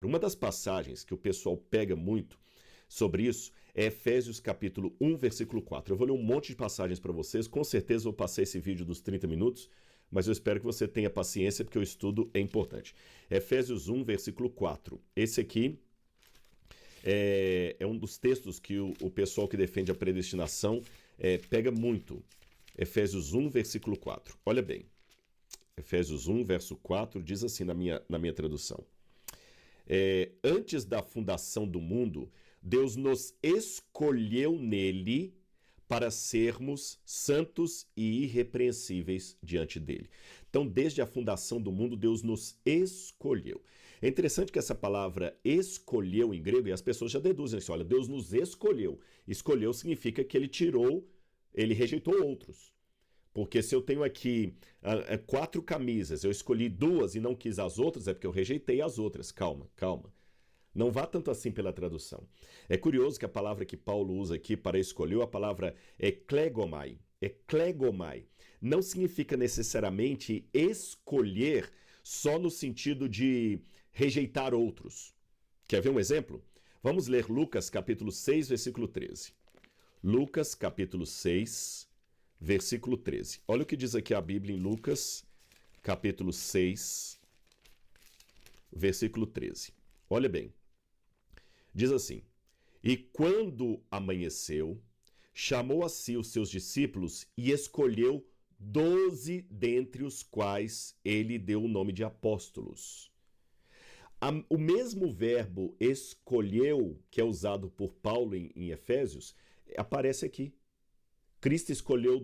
Uma das passagens que o pessoal pega muito sobre isso é Efésios capítulo 1, versículo 4. Eu vou ler um monte de passagens para vocês, com certeza eu passei esse vídeo dos 30 minutos, mas eu espero que você tenha paciência, porque o estudo é importante. Efésios 1, versículo 4. Esse aqui é um dos textos que o pessoal que defende a predestinação pega muito. Efésios 1, versículo 4. Olha bem. Efésios 1, verso 4, diz assim na minha tradução. Antes da fundação do mundo, Deus nos escolheu nele para sermos santos e irrepreensíveis diante dele. Então, desde a fundação do mundo, Deus nos escolheu. É interessante que essa palavra escolheu em grego, e as pessoas já deduzem assim, olha, Deus nos escolheu. Escolheu significa que ele rejeitou outros. Porque se eu tenho aqui 4 camisas, eu escolhi 2 e não quis as outras, é porque eu rejeitei as outras. Calma, calma. Não vá tanto assim pela tradução. É curioso que a palavra que Paulo usa aqui para escolher, a palavra eklegomai. Eklegomai não significa necessariamente escolher só no sentido de rejeitar outros. Quer ver um exemplo? Vamos ler Lucas capítulo 6, versículo 13. Lucas capítulo 6, versículo 13. Olha o que diz aqui a Bíblia em Lucas capítulo 6, versículo 13. Olha bem. Diz assim: E quando amanheceu, chamou a si os seus discípulos e escolheu 12 dentre os quais ele deu o nome de apóstolos. O mesmo verbo escolheu, que é usado por Paulo em Efésios, aparece aqui. Cristo escolheu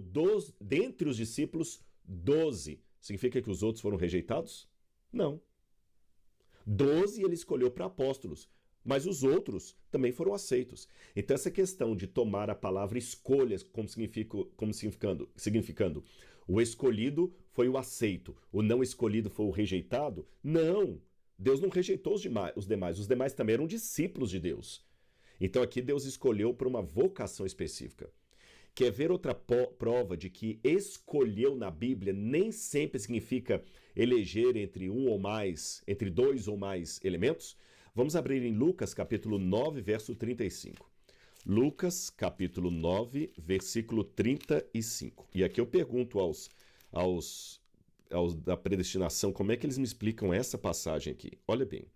dentre os discípulos 12. Significa que os outros foram rejeitados? Não. 12 ele escolheu para apóstolos, mas os outros também foram aceitos. Então essa questão de tomar a palavra escolhas como significando o escolhido foi o aceito, o não escolhido foi o rejeitado, não. Deus não rejeitou os demais. Os demais também eram discípulos de Deus. Então aqui Deus escolheu para uma vocação específica. Quer ver outra prova de que escolheu na Bíblia nem sempre significa eleger entre entre 2 ou mais elementos? Vamos abrir em Lucas capítulo 9, verso 35. Lucas capítulo 9, versículo 35. E aqui eu pergunto aos da predestinação, como é que eles me explicam essa passagem aqui? Olha bem.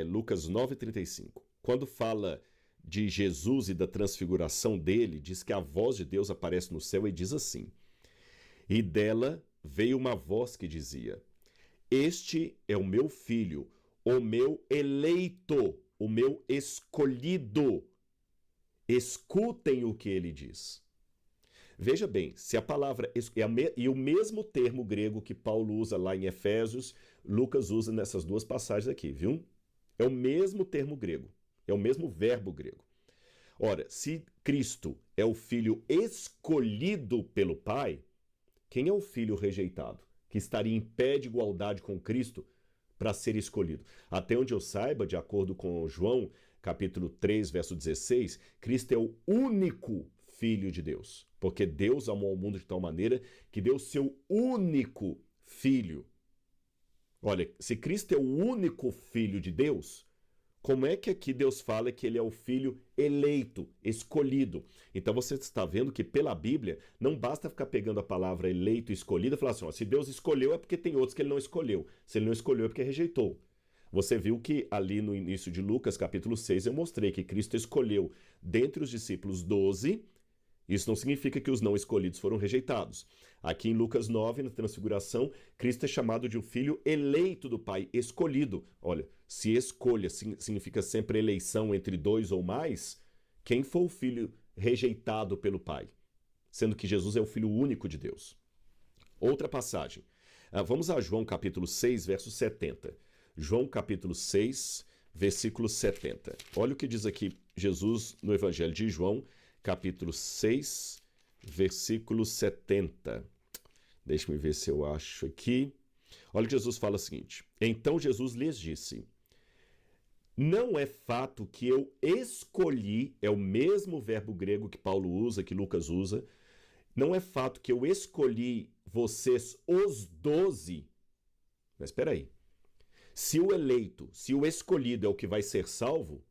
Lucas 9, 35. Quando fala de Jesus e da transfiguração dele, diz que a voz de Deus aparece no céu e diz assim: E dela veio uma voz que dizia: Este é o meu filho, o meu eleito, o meu escolhido. Escutem o que ele diz. Veja bem, se a palavra e o mesmo termo grego que Paulo usa lá em Efésios, Lucas usa nessas duas passagens aqui, viu? É o mesmo termo grego. É o mesmo verbo grego. Ora, se Cristo é o filho escolhido pelo Pai, quem é o filho rejeitado? Que estaria em pé de igualdade com Cristo para ser escolhido? Até onde eu saiba, de acordo com João, capítulo 3, verso 16, Cristo é o único filho de Deus. Porque Deus amou o mundo de tal maneira que deu seu único filho. Olha, se Cristo é o único filho de Deus, como é que aqui Deus fala que ele é o filho eleito, escolhido? Então você está vendo que pela Bíblia não basta ficar pegando a palavra eleito e escolhido e falar assim, ó, se Deus escolheu é porque tem outros que ele não escolheu. Se ele não escolheu é porque rejeitou. Você viu que ali no início de Lucas capítulo 6 eu mostrei que Cristo escolheu dentre os discípulos 12. Isso não significa que os não escolhidos foram rejeitados. Aqui em Lucas 9, na transfiguração, Cristo é chamado de o filho eleito do Pai, escolhido. Olha, se escolha significa sempre eleição entre 2 ou mais, quem foi o filho rejeitado pelo Pai? Sendo que Jesus é o filho único de Deus. Outra passagem. Vamos a João capítulo 6, verso 70. João capítulo 6, versículo 70. Olha o que diz aqui Jesus no Evangelho de João, capítulo 6, versículo 70. Deixa-me ver se eu acho aqui. Olha o que Jesus fala o seguinte: Então Jesus lhes disse: Não é fato que eu escolhi, é o mesmo verbo grego que Paulo usa, que Lucas usa, não é fato que eu escolhi vocês os 12. Mas espera aí. Se o eleito, se o escolhido é o que vai ser salvo,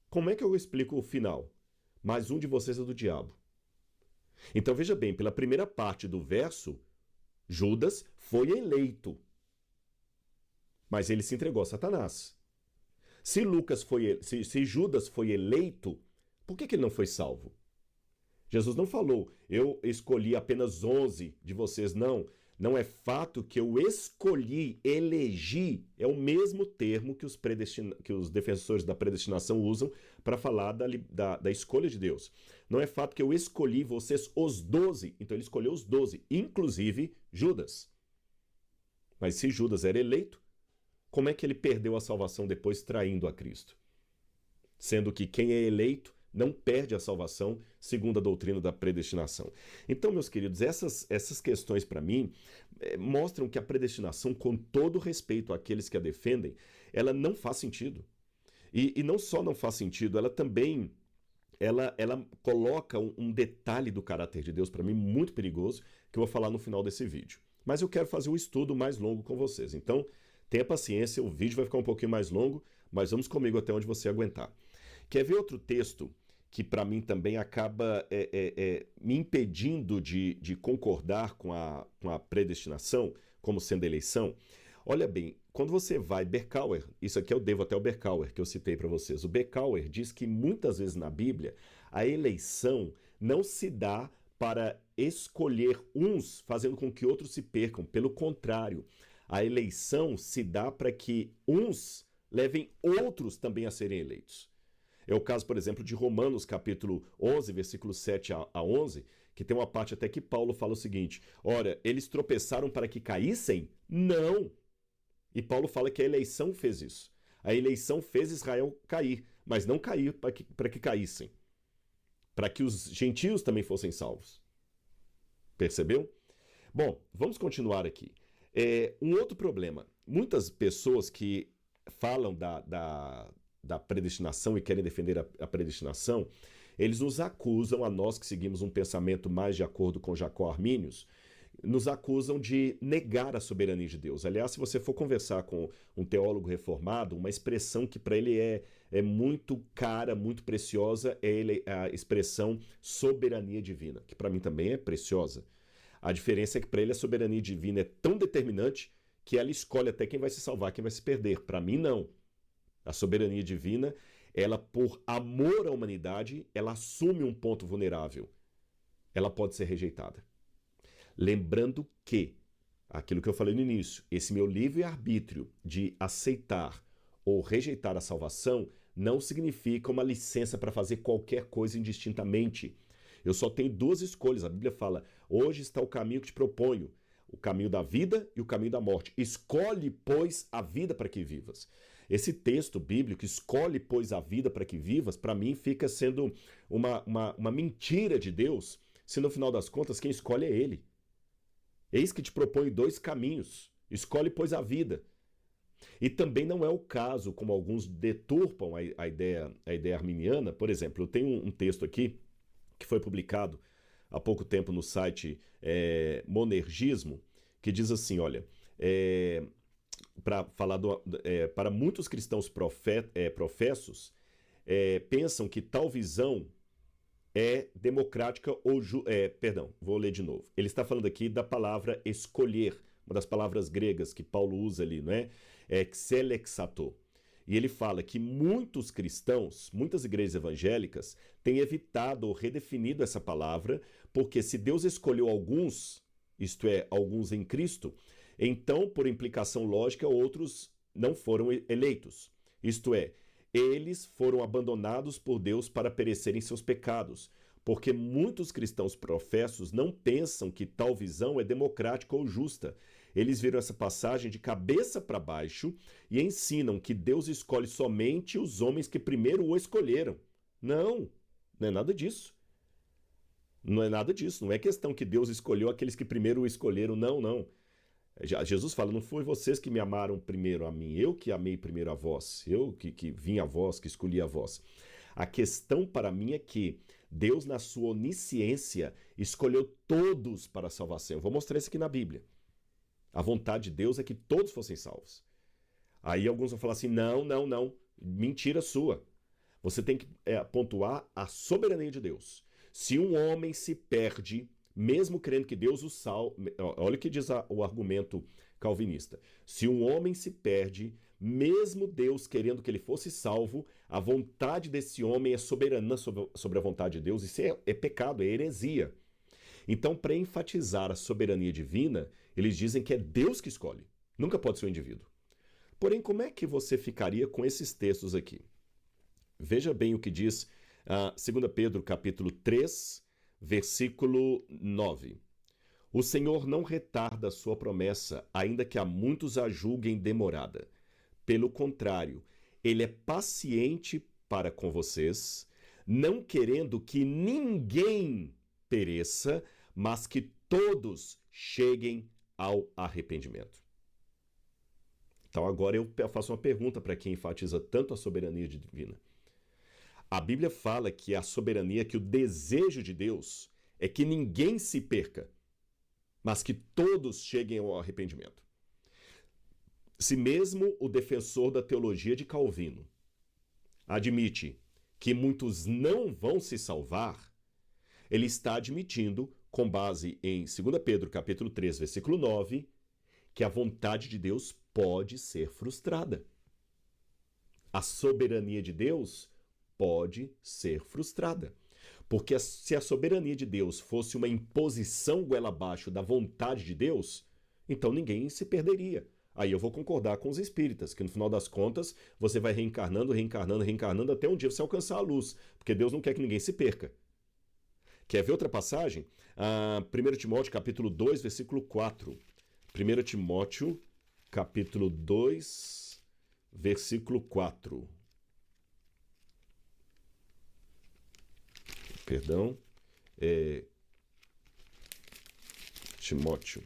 como é que eu explico o final? Mais um de vocês é do diabo. Então veja bem, pela primeira parte do verso, Judas foi eleito, mas ele se entregou a Satanás. Se Judas foi eleito, por que ele não foi salvo? Jesus não falou, eu escolhi apenas 11 de vocês, não. Não é fato que eu escolhi, elegi, é o mesmo termo que os defensores da predestinação usam para falar da escolha de Deus. Não é fato que eu escolhi vocês os 12, então ele escolheu os 12, inclusive Judas. Mas se Judas era eleito, como é que ele perdeu a salvação depois traindo a Cristo? Sendo que quem é eleito não perde a salvação, segundo a doutrina da predestinação. Então, meus queridos, essas questões para mim mostram que a predestinação, com todo respeito àqueles que a defendem, ela não faz sentido. E não só não faz sentido, ela também ela coloca um detalhe do caráter de Deus para mim muito perigoso, que eu vou falar no final desse vídeo. Mas eu quero fazer um estudo mais longo com vocês. Então, tenha paciência, o vídeo vai ficar um pouquinho mais longo, mas vamos comigo até onde você aguentar. Quer ver outro texto que para mim também acaba me impedindo de concordar com a predestinação como sendo eleição? Olha bem, quando você vai, Berkouwer, isso aqui eu devo até ao Berkouwer que eu citei para vocês. O Berkouwer diz que muitas vezes na Bíblia a eleição não se dá para escolher uns fazendo com que outros se percam. Pelo contrário, a eleição se dá para que uns levem outros também a serem eleitos. É o caso, por exemplo, de Romanos, capítulo 11, versículos 7 a 11, que tem uma parte até que Paulo fala o seguinte: ora, eles tropeçaram para que caíssem? Não! E Paulo fala que a eleição fez isso. A eleição fez Israel cair, mas não cair para que caíssem. Para que os gentios também fossem salvos. Percebeu? Bom, vamos continuar aqui. Um outro problema. Muitas pessoas que falam da predestinação e querem defender a predestinação, eles nos acusam, a nós que seguimos um pensamento mais de acordo com Jacó Arminius, nos acusam de negar a soberania de Deus. Aliás, se você for conversar com um teólogo reformado, uma expressão que para ele é muito cara, muito preciosa, é a expressão soberania divina, que para mim também é preciosa. A diferença é que para ele a soberania divina é tão determinante que ela escolhe até quem vai se salvar, quem vai se perder. Para mim, não. A soberania divina, ela, por amor à humanidade, ela assume um ponto vulnerável. Ela pode ser rejeitada. Lembrando que, aquilo que eu falei no início, esse meu livre-arbítrio de aceitar ou rejeitar a salvação não significa uma licença para fazer qualquer coisa indistintamente. Eu só tenho duas escolhas. A Bíblia fala, hoje está o caminho que te proponho, o caminho da vida e o caminho da morte. Escolhe, pois, a vida para que vivas. Esse texto bíblico, escolhe, pois, a vida para que vivas, para mim fica sendo uma mentira de Deus, se no final das contas quem escolhe é Ele. Eis que te propõe dois caminhos, escolhe, pois, a vida. E também não é o caso, como alguns deturpam a ideia arminiana. Por exemplo, eu tenho um texto aqui que foi publicado há pouco tempo no site Monergismo, que diz assim, olha, para muitos cristãos professos, pensam que tal visão é democrática ou... vou ler de novo. Ele está falando aqui da palavra escolher, uma das palavras gregas que Paulo usa ali, não é? Xelexato. E ele fala que muitos cristãos, muitas igrejas evangélicas, têm evitado ou redefinido essa palavra, porque se Deus escolheu alguns, isto é, alguns em Cristo, então, por implicação lógica, outros não foram eleitos. Isto é, eles foram abandonados por Deus para perecerem seus pecados, porque muitos cristãos professos não pensam que tal visão é democrática ou justa. Eles viram essa passagem de cabeça para baixo e ensinam que Deus escolhe somente os homens que primeiro o escolheram. Não é nada disso. Não é nada disso. Não é questão que Deus escolheu aqueles que primeiro o escolheram. Não. Jesus fala, não foi vocês que me amaram primeiro a mim, eu que amei primeiro a vós, eu que vim a vós, que escolhi a vós. A questão para mim é que Deus, na sua onisciência, escolheu todos para a salvação. Eu vou mostrar isso aqui na Bíblia. A vontade de Deus é que todos fossem salvos. Aí alguns vão falar assim, não, não, não, mentira sua. Você tem que pontuar a soberania de Deus. Se um homem se perde, mesmo crendo que Deus o salva, olha o que diz o argumento calvinista. Se um homem se perde, mesmo Deus querendo que ele fosse salvo, a vontade desse homem é soberana sobre a vontade de Deus. Isso é pecado, é heresia. Então, para enfatizar a soberania divina, eles dizem que é Deus que escolhe. Nunca pode ser o indivíduo. Porém, como é que você ficaria com esses textos aqui? Veja bem o que diz 2 Pedro capítulo 3, versículo 9. O Senhor não retarda a sua promessa, ainda que a muitos a julguem demorada. Pelo contrário, ele é paciente para com vocês, não querendo que ninguém pereça, mas que todos cheguem ao arrependimento. Então agora eu faço uma pergunta para quem enfatiza tanto a soberania divina. A Bíblia fala que a soberania, que o desejo de Deus é que ninguém se perca, mas que todos cheguem ao arrependimento. Se mesmo o defensor da teologia de Calvino admite que muitos não vão se salvar, ele está admitindo, com base em 2 Pedro capítulo 3, versículo 9, que a vontade de Deus pode ser frustrada. A soberania de Deus pode ser frustrada. Porque se a soberania de Deus fosse uma imposição goela abaixo da vontade de Deus, então ninguém se perderia. Aí eu vou concordar com os espíritas, que no final das contas você vai reencarnando, reencarnando, reencarnando até um dia você alcançar a luz, porque Deus não quer que ninguém se perca. Quer ver outra passagem? 1 Timóteo capítulo 2, versículo 4. 1 Timóteo capítulo 2, versículo 4. Perdão. Timóteo.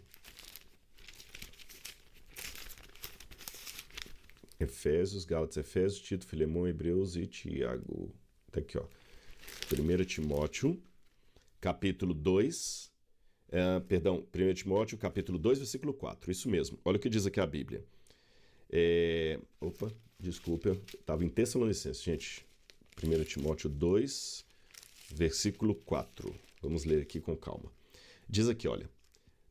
Efésios, Gálatas, Efésios, Tito, Filemão, Hebreus e Tiago. Tá aqui, ó. 1 Timóteo, capítulo 2. 1 Timóteo, capítulo 2, versículo 4. Isso mesmo. Olha o que diz aqui a Bíblia. Desculpa. Estava em Tessalonicenses, gente. 1 Timóteo 2, versículo 4. Vamos ler aqui com calma. Diz aqui, olha.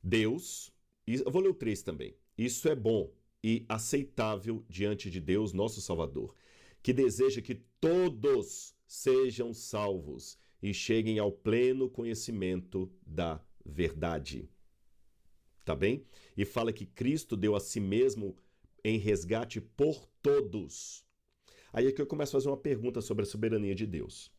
Deus, eu vou ler o 3 também. Isso é bom e aceitável diante de Deus, nosso Salvador, que deseja que todos sejam salvos e cheguem ao pleno conhecimento da verdade. Tá bem? E fala que Cristo deu a si mesmo em resgate por todos. Aí aqui eu começo a fazer uma pergunta sobre a soberania de Deus.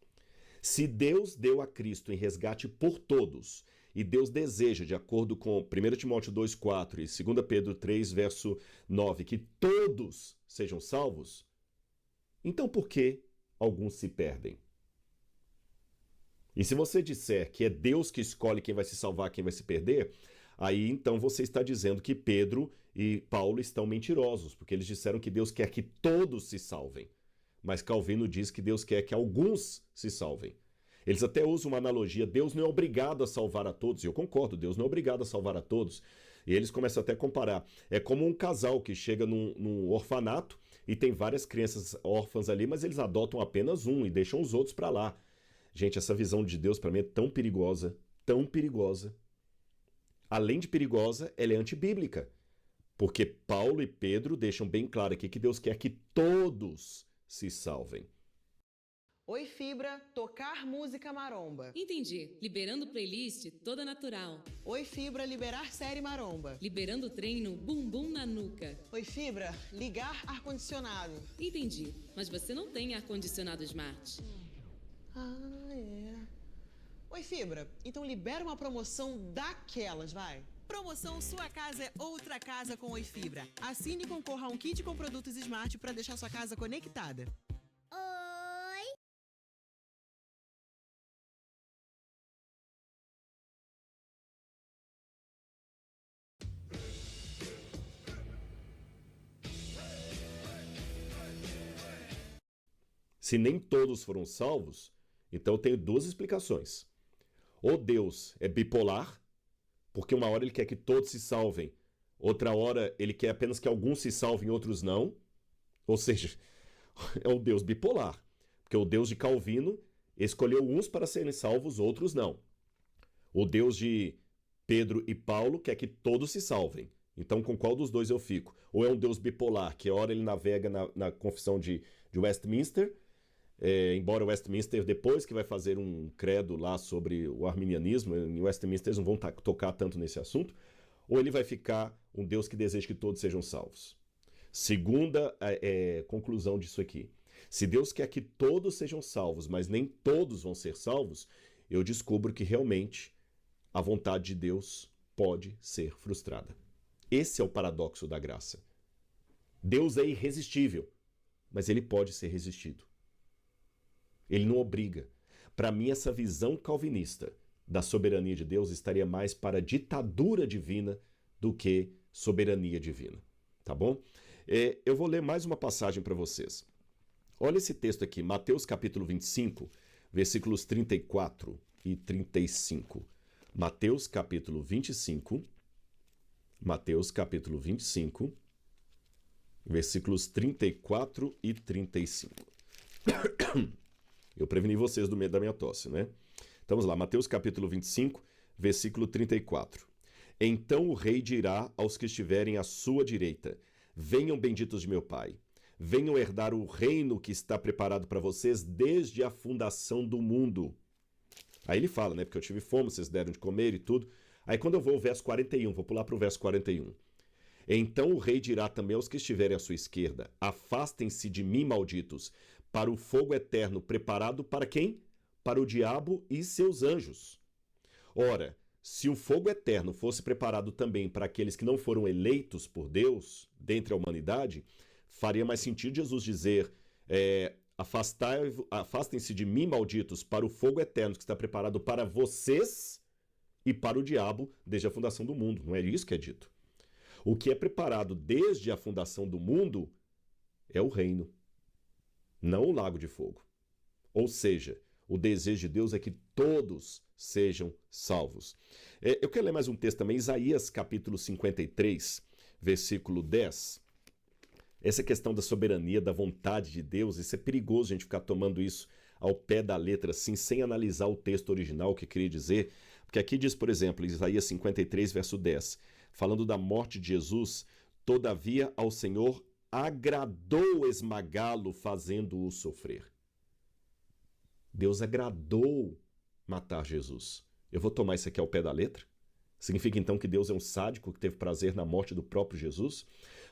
Se Deus deu a Cristo em resgate por todos, e Deus deseja, de acordo com 1 Timóteo 2,4 e 2 Pedro 3, verso 9, que todos sejam salvos, então por que alguns se perdem? E se você disser que é Deus que escolhe quem vai se salvar, quem vai se perder, aí então você está dizendo que Pedro e Paulo estão mentirosos, porque eles disseram que Deus quer que todos se salvem. Mas Calvino diz que Deus quer que alguns se salvem. Eles até usam uma analogia, Deus não é obrigado a salvar a todos, e eu concordo, Deus não é obrigado a salvar a todos. E eles começam até a comparar. É como um casal que chega num orfanato e tem várias crianças órfãs ali, mas eles adotam apenas um e deixam os outros para lá. Gente, essa visão de Deus para mim é tão perigosa, tão perigosa. Além de perigosa, ela é antibíblica. Porque Paulo e Pedro deixam bem claro aqui que Deus quer que todos se salvem. Oi Fibra, tocar música maromba. Entendi. Liberando playlist toda natural. Oi Fibra, liberar série maromba. Liberando treino bumbum na nuca. Oi Fibra, ligar ar-condicionado. Entendi. Mas você não tem ar-condicionado Smart. Oi Fibra, então libera uma promoção daquelas, vai. Promoção Sua Casa é Outra Casa com Oi Fibra. Assine e concorra a um kit com produtos Smart para deixar sua casa conectada. Se nem todos foram salvos, então eu tenho duas explicações. Ou Deus é bipolar, porque uma hora ele quer que todos se salvem, outra hora ele quer apenas que alguns se salvem, outros não. Ou seja, é o Deus bipolar. Porque o Deus de Calvino escolheu uns para serem salvos, outros não. O Deus de Pedro e Paulo quer que todos se salvem. Então, com qual dos dois eu fico? Ou é um Deus bipolar, que ora ele navega na confissão de Westminster, embora Westminster, depois que vai fazer um credo lá sobre o arminianismo, em Westminster eles não vão tocar tanto nesse assunto, ou ele vai ficar um Deus que deseja que todos sejam salvos. Segunda conclusão disso aqui. Se Deus quer que todos sejam salvos, mas nem todos vão ser salvos, eu descubro que realmente a vontade de Deus pode ser frustrada. Esse é o paradoxo da graça. Deus é irresistível, mas ele pode ser resistido. Ele não obriga. Para mim, essa visão calvinista da soberania de Deus estaria mais para ditadura divina do que soberania divina. Tá bom? Eu vou ler mais uma passagem para vocês. Olha esse texto aqui, Mateus capítulo 25, versículos 34 e 35. Mateus capítulo 25, versículos 34 e 35. Eu preveni vocês do medo da minha tosse, né? Então, vamos lá, Mateus capítulo 25, versículo 34. Então o rei dirá aos que estiverem à sua direita: venham benditos de meu Pai, venham herdar o reino que está preparado para vocês desde a fundação do mundo. Aí ele fala, né? Porque eu tive fome, vocês deram de comer e tudo. Aí quando eu vou ao verso 41, vou pular para o verso 41. Então o rei dirá também aos que estiverem à sua esquerda: afastem-se de mim, malditos, para o fogo eterno preparado para quem? Para o diabo e seus anjos. Ora, se o fogo eterno fosse preparado também para aqueles que não foram eleitos por Deus, dentre a humanidade, faria mais sentido Jesus dizer: afastem-se de mim, malditos, para o fogo eterno que está preparado para vocês e para o diabo desde a fundação do mundo. Não é isso que é dito. O que é preparado desde a fundação do mundo é o reino, não o lago de fogo. Ou seja, o desejo de Deus é que todos sejam salvos. Eu quero ler mais um texto também, Isaías capítulo 53, versículo 10. Essa questão da soberania, da vontade de Deus, isso é perigoso a gente ficar tomando isso ao pé da letra, assim, sem analisar o texto original, o que queria dizer. Porque aqui diz, por exemplo, Isaías 53, verso 10, falando da morte de Jesus: todavia ao Senhor agradou esmagá-lo, fazendo-o sofrer. Deus agradou matar Jesus. Eu vou tomar isso aqui ao pé da letra? Significa então que Deus é um sádico que teve prazer na morte do próprio Jesus?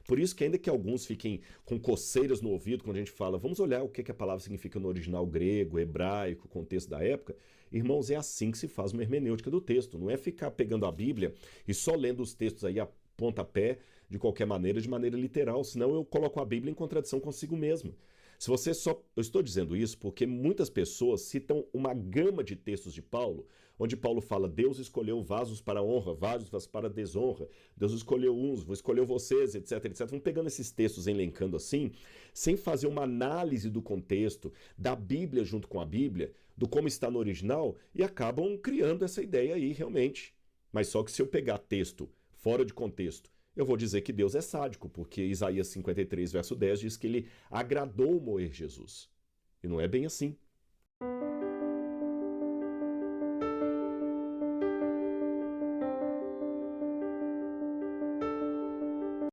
Por isso que ainda que alguns fiquem com coceiras no ouvido quando a gente fala, vamos olhar o que a palavra significa no original grego, hebraico, contexto da época. Irmãos, é assim que se faz uma hermenêutica do texto. Não é ficar pegando a Bíblia e só lendo os textos aí a pontapé de qualquer maneira, de maneira literal. Senão eu coloco a Bíblia em contradição consigo mesmo. Se você só... Eu estou dizendo isso porque muitas pessoas citam uma gama de textos de Paulo, onde Paulo fala: Deus escolheu vasos para honra, vasos para desonra, Deus escolheu uns, escolheu vocês, etc, etc. Vão pegando esses textos, elencando assim, sem fazer uma análise do contexto, da Bíblia junto com a Bíblia, do como está no original, e acabam criando essa ideia aí realmente. Mas só que se eu pegar texto fora de contexto, eu vou dizer que Deus é sádico, porque Isaías 53, verso 10 diz que ele agradou moer Jesus. E não é bem assim.